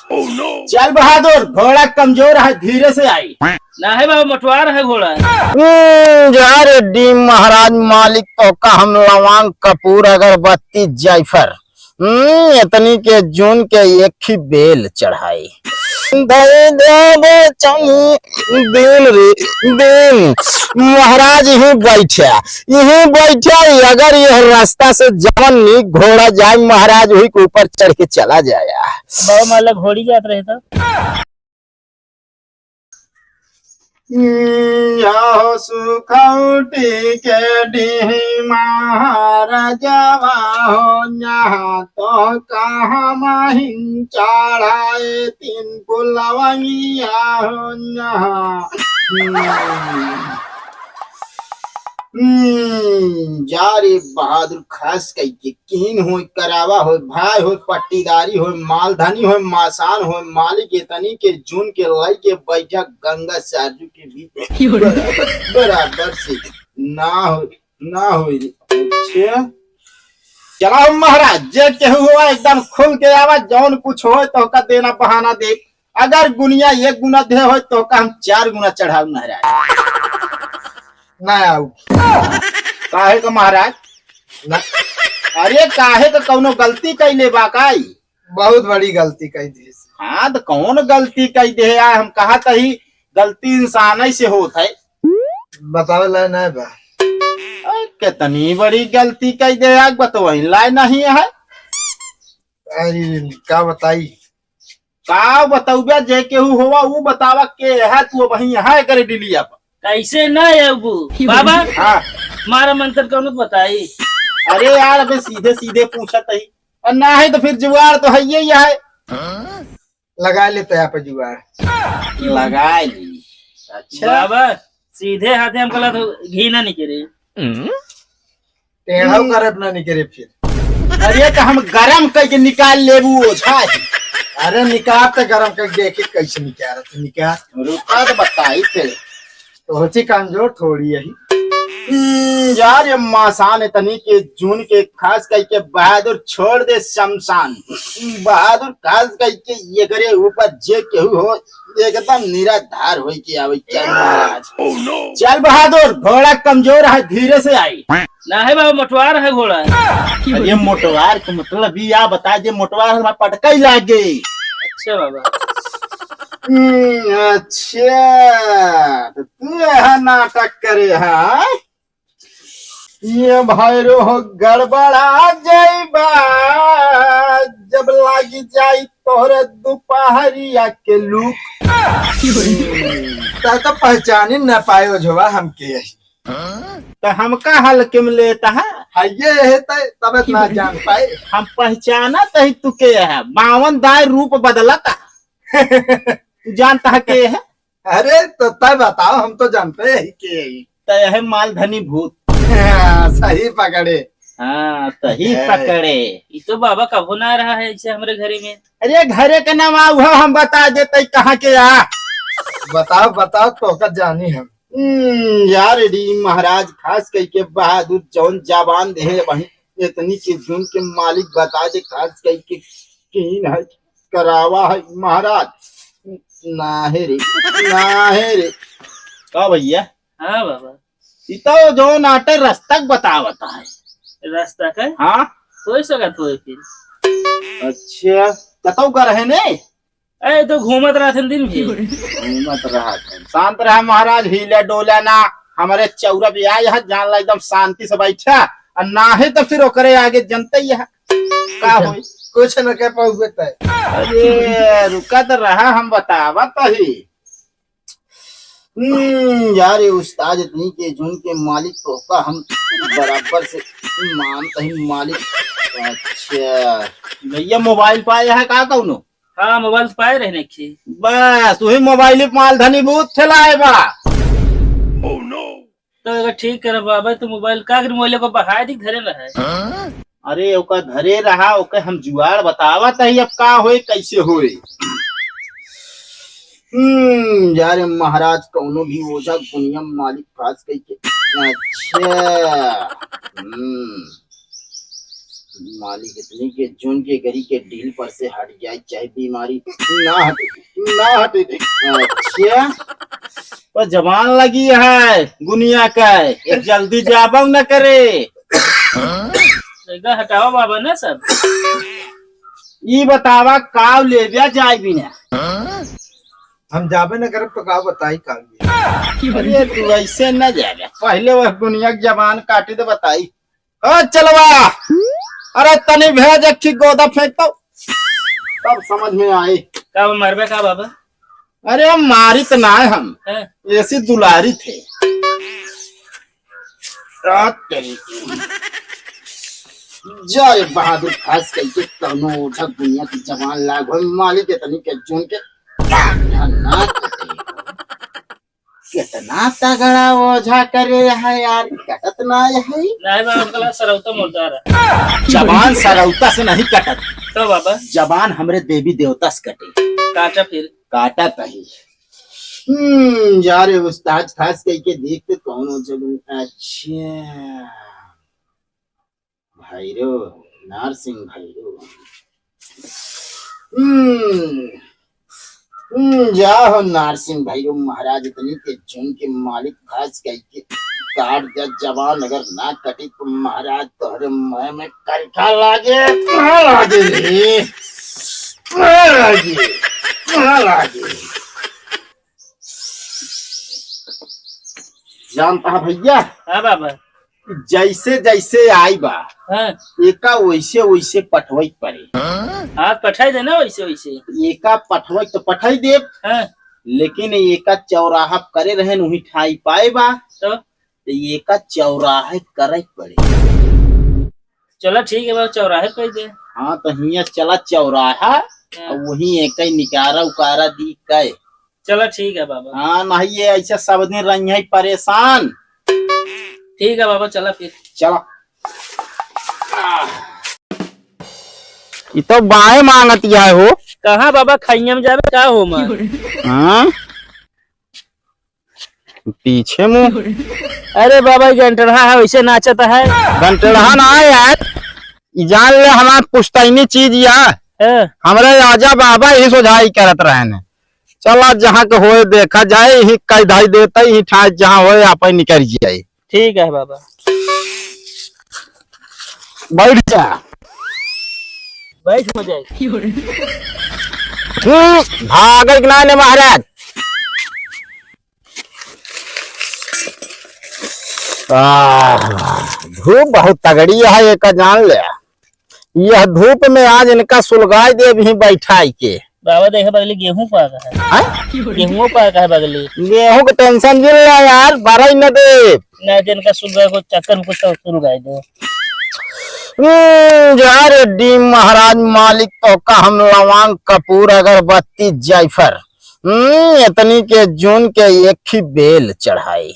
महाराज। चल बहादुर, घोड़ा कमजोर है, धीरे से आई। ना है बाबा, मटवार है घोड़ा। जय रेड्डी महाराज मालिक तो का हम लवांग कपूर अगरबत्ती जायफर इतनी के जून के एक ही बेल चढ़ाई दिन रे दिन महाराज यही बैठा अगर यह रास्ता से जवन नी घोड़ा जाए महाराज वही के ऊपर चढ़ के चला जाया। बाबा माला घोड़ी जात रहे था। यो सुखौटी के डी महाराजवा हो यहाँ तो कहाँ महिन चढ़ाए तीन पुलवैया हो यहाँ। जा रे बहादुर, खास कई के किन हो, करावा हो, भाई हो, पट्टीदारी हो, मालधानी हो, मासान हो, मालिक इतनी के जून के लाई के बैठा गंगा साजू के बीच बराबर से ना हो। अच्छा चला महाराज, जे केहू हुआ एकदम खुल के आवा, जौन कुछ हो तो का देना बहाना दे। अगर गुनिया 1 गुना दे हो तो का हम 4 गुना चढ़ाऊ महाराज। ना आऊ काहे का महाराज ना? अरे काहे का कौनो गलती कैले बा काई? बहुत बड़ी गलती कही दी। हाँ तो कौन गलती कही दे यार, हम कहा तही गलती इंसान ही से होत है। बतावे ला नहीं बा। कितनी बड़ी गलती कही दे यार, बतवाई ला नहीं है। अरे क्या बताई? का बताऊबे, जे केहू होवा वो बतावा के है, तू वही है करे डिलिया पर। कैसे ना है बाबा? हाँ मारा मंत्र कौन बताई? अरे यार अबे सीधे सीधे पूछा तही, और ना है तो फिर जुगाड़ तो है ही है। लगा लेते यहाँ पे जुगाड़ लगा ली। अच्छा बाबा सीधे हाथे हम कला तो घी ना निकले। टेढ़ा कर अपना निकले फिर। अरे तो हम गरम करके निकाल लेबू ओझा। अरे निकाल तो गरम करके देखे कैसे निकाल तो निकाल। रुका तो बताई थे तो होची कमजोर थोड़ी यही। यार ये मासान इतनी के जून के खास करके बहादुर छोड़ दे शमशान। बहादुर खास करके ये करे ऊपर जे केहू हो एकदम निराधार हो के आवे। चल महाराज चल बहादुर, घोड़ा कमजोर है, धीरे से आई। ना है बाबा, मटवार है घोड़ा। ये मोटवार के मतलब भी या बता दे, मोटवार हमारा पटका ही लागे। अच्छा बाबा। अच्छा तो तू यहाँ नाटक करे है? ये भैरो हो गड़बड़ा जाइबा जब लागी जाई तोरे दोपहरिया के लूक। तो पहचानी न पायो जोवा हमके यही। तो हमका हल किम लेता है? ये है तब ना जान पाए। हम पहचाना तही तू के है, 52 दाय रूप बदलता। जानता है के है? अरे तो तब बताओ, हम तो जानते हैं कि तय है मालधनी भूत। सही पकड़े। हाँ सही पकड़े। ये तो बाबा कबो ना रहा है ऐसे हमारे घरे में। अरे घरे का नाम हुआ हम बता देते कहाँ के आ। बताओ तो का जानी हम। यार डी महाराज खास करके बहादुर जौन जबान दे वही इतनी के जून के मालिक बता दे, खास करके कीन है करावा है महाराज। ना है रे का भैया? हाँ बाबा, तो जो नाटे रास्ता बतावता है। रास्ता का हाँ हो सका तो फिर। अच्छा कतौ कर है ने? अरे तो घूमत रहा था दिन भी। घूमत रहा था, शांत रहा महाराज, हिले डोला ना। हमारे चौरा भी आया है, जान ला एकदम शांति से बैठा, और ना है तो फिर ओकरे आगे जनते ही है का होई। कुछ न कह पाओगे। अरे रुका तो रहा, हम बतावा तो ही। यार ये उस्ताद इतनी के जून के मालिक तो का हम बराबर से मानते ही मालिक। अच्छा भैया मोबाइल पाया है का कौनो? हाँ मोबाइल पाए रहने की बस वही मोबाइल मालधनी भूत चलाए बा। तो अगर ठीक कर बाबा तो मोबाइल का मोबाइल को बहा दी घरे रहा। अरे ओका घरे रहा, ओके हम जुआड़ बतावा तही अब का होए कैसे होए। यार महाराज कौनो भी ओझा दुनिया मालिक खास कह के। अच्छा मालिक इतनी के जून के गरी के डील पर से हट जाए, चाहे बीमारी ना हटे ना हटे। अच्छा तो जबान लगी है गुनिया का, ये जल्दी जाबा न करे। हटाओ बाबा ना सब। ई बतावा काव ले दिया जाए बिना। हम जाबे न करब तो का बताई का। अरे तू ऐसे न जाएगा, पहले वह गुनिया की जबान काटी तो बताई। ओ चलवा, अरे तनी भेज अच्छी गोदा फेंक दो, तब समझ में आए। का मरबे का बाबा? अरे हम मारी तो ना है, हम ऐसी दुलारी थे। जा रे बहादुर खास करके तनो उठा दुनिया की जबान लाग मालिक इतनी के जून के कितना तगड़ा ओझा करे है यार, कटत ना है। नहीं बाबा कला सरौता मुर्दा रहा। जबान सरौता से नहीं कटत तो बाबा जबान हमरे देवी देवता से कटे। काटा फिर काटा तही। यार उस्ताद खास करके देखते कौन हो जगह। अच्छा भैरो नारसिंह भैरो। जाओ नारसिंह भैरो महाराज इतनी के जून के मालिक खास करके काट दे जवान, अगर ना कटी तो महाराज तोहरे मुंह में करखा लागे। लागे रे लागे लागे। जानता है भैया? हाँ बाबा। जैसे जैसे आई बा हाँ एका वैसे वैसे पठवई पड़े। हाँ पठाई देना वैसे वैसे। एका पठवई तो पठाई दे, हाँ लेकिन एका चौराहा करे रहे वही ठाई पाए बा, तो एका चौराहे करे पड़े। चलो ठीक है बाबा, चौराहे पे दे। हाँ तो हिया चला चौराहा और वही एक निकारा उकारा दी कहे। चलो ठीक है बाबा। हाँ नहीं ये ऐसे सब दिन रही परेशान। ठीक है बाबा, चला फिर। चला ये तो बाएं मांगती है हो। कहाँ बाबा खैया में जावे का हो मां? हाँ पीछे मुंह। अरे बाबा घंटड़ा है वैसे नाचता है। घंटड़ा ना यार, जान ले हमार पुश्तैनी चीज या हमारे राजा बाबा ही सोझाई करत रहे। चला जहाँ के होए देखा जाए, ही कैदाई देता ही ठास जहाँ होए आप निकल जाए। ठीक है बाबा। बैठ जा। बैठ हो जाए। भागल के नाने महाराज। धूप बहुत तगड़ी है, एक जान ले। यह धूप में आज इनका सुलगाई दे भी बैठाई के। बाबा देखा बगली गेहूं पाका है। गेहूं पाका है बगली। गेहूं के टेंशन जिल रहा यार, बारह न दे ना दिन का सुलगा को चक्कर में कुछ तो सुलगाई दो। यार डी महाराज मालिक तो का हम लवांग कपूर अगरबत्ती जायफर इतनी के जून के एक ही बेल चढ़ाई।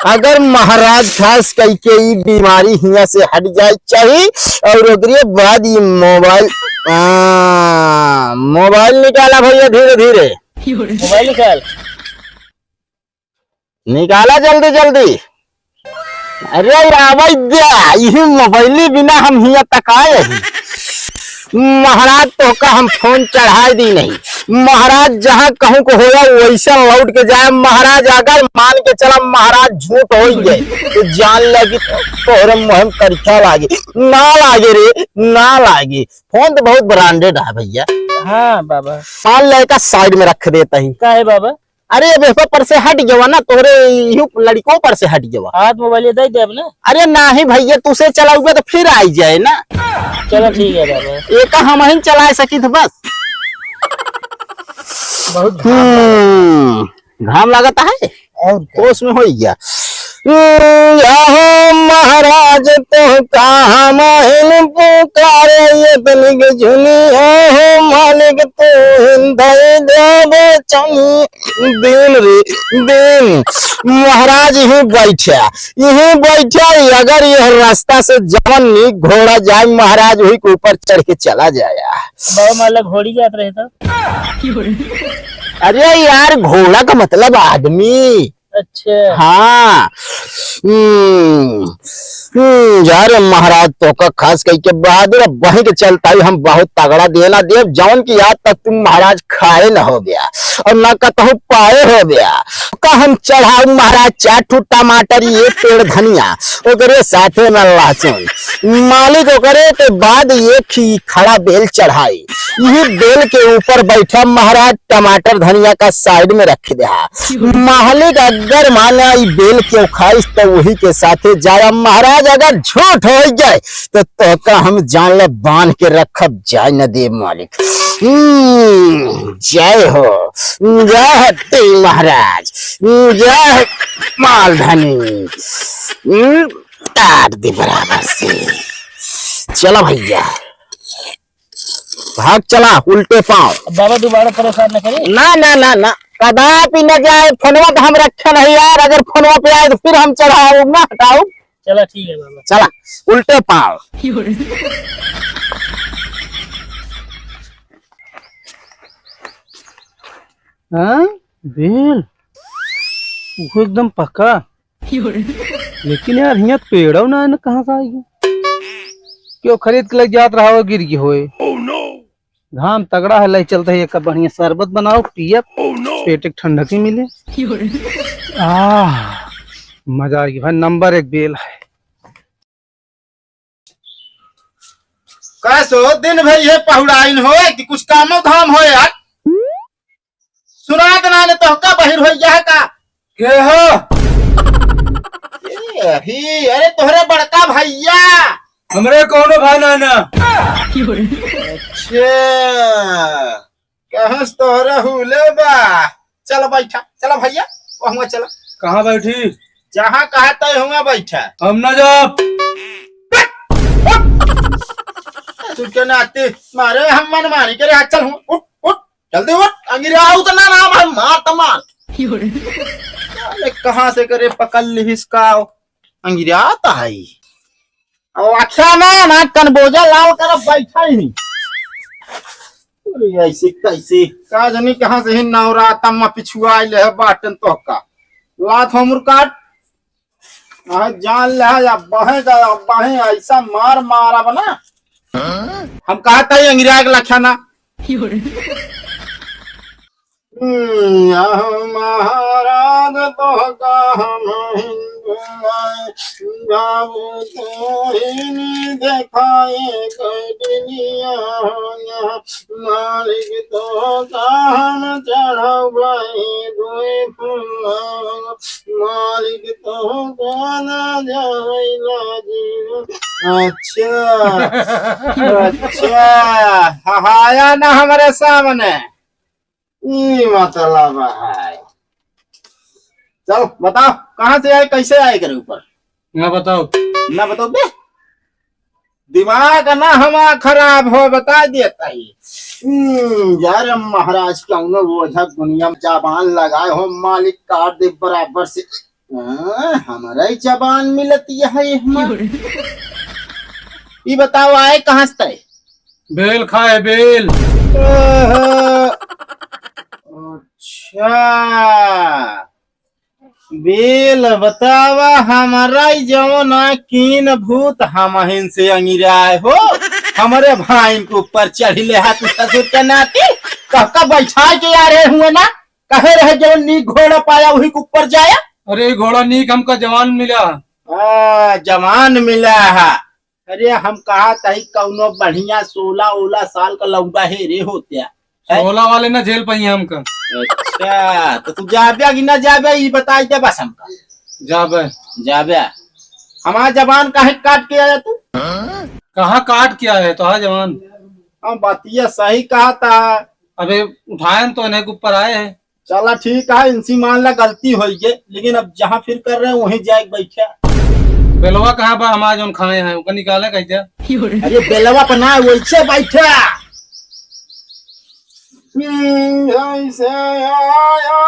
अगर महाराज खास कई के ई बीमारी हिया से हट जाए चाहिए, और ओकरे बाद ये मोबाइल निकाला भैया, धीरे धीरे मोबाइल निकाल। निकाला जल्दी जल्दी। अरे यही मोबाइल बिना हम हिया तक आए। महाराज तो का हम फोन चढ़ाई दी नहीं। महाराज जहाँ कहूँ को होगा वैसा लौट के जाए। महाराज अगर मान के चला महाराज झूठ हो गए तो जान लगी तोहरे मुँह में करखा लागे ना लागे रे ना लागे। फोन तो बहुत ब्रांडेड है भैया। हाँ बाबा। साल लेकर साइड में रख देता ही। का है बाबा? अरे वेपर पर से हट गया ना, तोहरे लड़कों पर से हट गया। हाथ मोबाइल दे दे ना। अरे नहीं भैया, तुसे चलाऊंगा तो फिर आई जाए ना। चलो ठीक है बाबा। एक हम ही चला सकी थे बस। बहुत घाम लगता है और होश में हो गया। महाराज तो कहा महल पुकारे इतनी झुनी हो मालिक तो हिंदई देवे चनी। दिन रे दिन महाराज यही बैठा अगर यह रास्ता से जवन नीक घोड़ा जाए महाराज वही के ऊपर चढ़ के चला जाया। बाबा माला घोड़ी जात रहे था। अरे यार घोड़ा का मतलब आदमी। अच्छा हाँ यार महाराज तो का खास कही के बहादुर वही के चलता ही हम बहुत तगड़ा देना देव जौन की याद तक तुम महाराज खाए न हो गया और न कतहु पाए हो गया का हम चढ़ाऊ महाराज 4 ठू टमाटर ये पेड़ धनिया ओकरे साथे में लहसुन मालिक ओकरे के बाद एक ही खड़ा बेल चढ़ाई यही बेल के ऊपर बैठा महाराज टमाटर धनिया का साइड में रख दिया मालिक अगर माना बेल के खाइस तो वही के साथे जाया महाराज अगर झूठ हो जाए तो का हम जान ले बांध के रखब जाए न दे मालिक। जय हो जय महाराज जय मालधनी काट दे बराबर से। चलो भैया भाग चला उल्टे पाँव। बाबा दोबारा परेशान न करे। ना ना ना ना कदापि न जाए फोनवा तो हम रखे नहीं यार अगर फोनवा पे आए तो फिर हम चढ़ाओ ना हटाओ। चला ठीक है बाबा चला उल्टे पाँव। हाँ बेल वो एकदम पक्का लेकिन यार यहाँ पेड़ ना है कहाँ से आएगी क्यों खरीद के लग जात रहा हो गिर गई होए। घाम तगड़ा है लाई चलता है एक बढ़िया शरबत बनाओ पिया पेट एक ठंडकी मिले। मजा आएगी भाई नंबर 1 बेल है। कैसो दिन भाई है पहुड़ाइन हो कि कुछ कामो धाम हो यार सुना देना ने तो का बहिर हो जा का के हो ही अरे तोहरे बड़का भैया हमरे कोनो भाई ना अच्छा कहस तोहरे हुले बा चल बैठा चलो भैया वहां चला। कहाँ बैठी जहाँ कहा तय हुआ बैठा हम ना जाब तू क्या नाते मारे हम मन मारी करे हाथ चल उठ उठ जल्दी उठ अंगिरा तो ना नाम हम मार तमार अरे कहाँ से करे पकड़ ली इसका अंगिरा आता है और अच्छा ना कन बोझा लाल कर बैठा ही नहीं ऐसे कैसे का जनी कहाँ से ही नवरा तम्मा पिछुआ ले है बाटन तो का लात हमर काट जान ले बहे ऐसा मार मारा बना हम कहा था अंग्रेज के लक्षणा महाराज तो का हम देखाए मालिक तो का हम चढ़ाऊ मालिक तो गाना अच्छा हाया ना हमारे सामने मतलब है। चल बताओ कहाँ से आए कैसे आए करे ऊपर ना बताओ बे दिमाग ना हमारा खराब हो बता देता ही यार महाराज क्यों ना वो दुनिया में जबान लगाए हो मालिक काट दे बराबर से हमारा ही जबान मिलती है ये बताओ आए कहाँ से बेल खाए बेल। अच्छा बेल बतावा हमारा जो ना कीन भूत हम से अंगिराए हो हमारे भाई के ऊपर चढ़ी ले हाथ ससुर के नाते कह बैठा के आ रहे हुए ना कहे रहे जो नी घोड़ा पाया वही के ऊपर जाया। अरे घोड़ा नीक हमका जवान मिला जवान मिला है। अरे हम कहा तही कौनो बढ़िया 16 साल का लौंडा है रे होते 16 वाले ना झेल पाई हमका। अच्छा तो तू जाबे कि ना जाबे ये बताई दे बस हमका। जाबे हमारा जवान काहे काट के आया तू कहाँ काट के आया तो हाँ जवान हम बातिया सही कहा था। अबे उठाए तो इन्हें ऊपर आए हैं। चला ठीक है इनसी मान ला गलती हो गई लेकिन अब जहाँ फिर कर रहे हैं वहीं जाए बैठा। बेलवा कहाँ पर हमारे जो खाए हैं उसका निकाले कैसे। अरे बेलवा पर ना वैसे बैठा ऐसे आया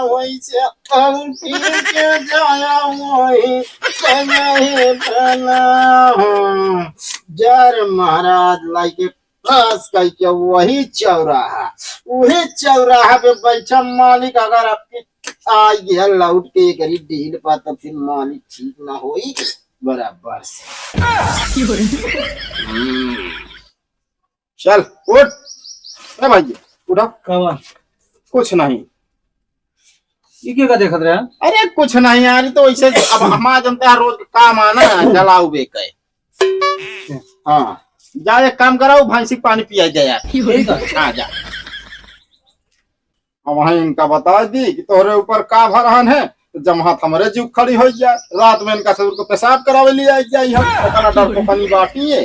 वैसे के जाया वही जर महाराज लाइके पास कह वही चौराहा पे बैठा मालिक अगर आपकी आ गया लौट के करी डील पा तब फिर मालिक ठीक ना होई बराबर से। चल उठ ए भाई उठा। कवा कुछ नहीं, ये क्या देखत रहे हैं? अरे कुछ नहीं यार, तो ऐसे अब हम जनता है रोज काम आना जलाऊ बेके। हाँ जा एक काम कराओ, भैंसी को पानी पिया जाए यार। ठीक है। हाँ जा। अब वहीं इनका बता दी कि तोहरे ऊपर का भरहन है, तो जमा हमारे जीव खड़ी हो जाए। रात में इनका ससुर को पेशाब करावे ले जाए हम, डर को पानी बाटी है।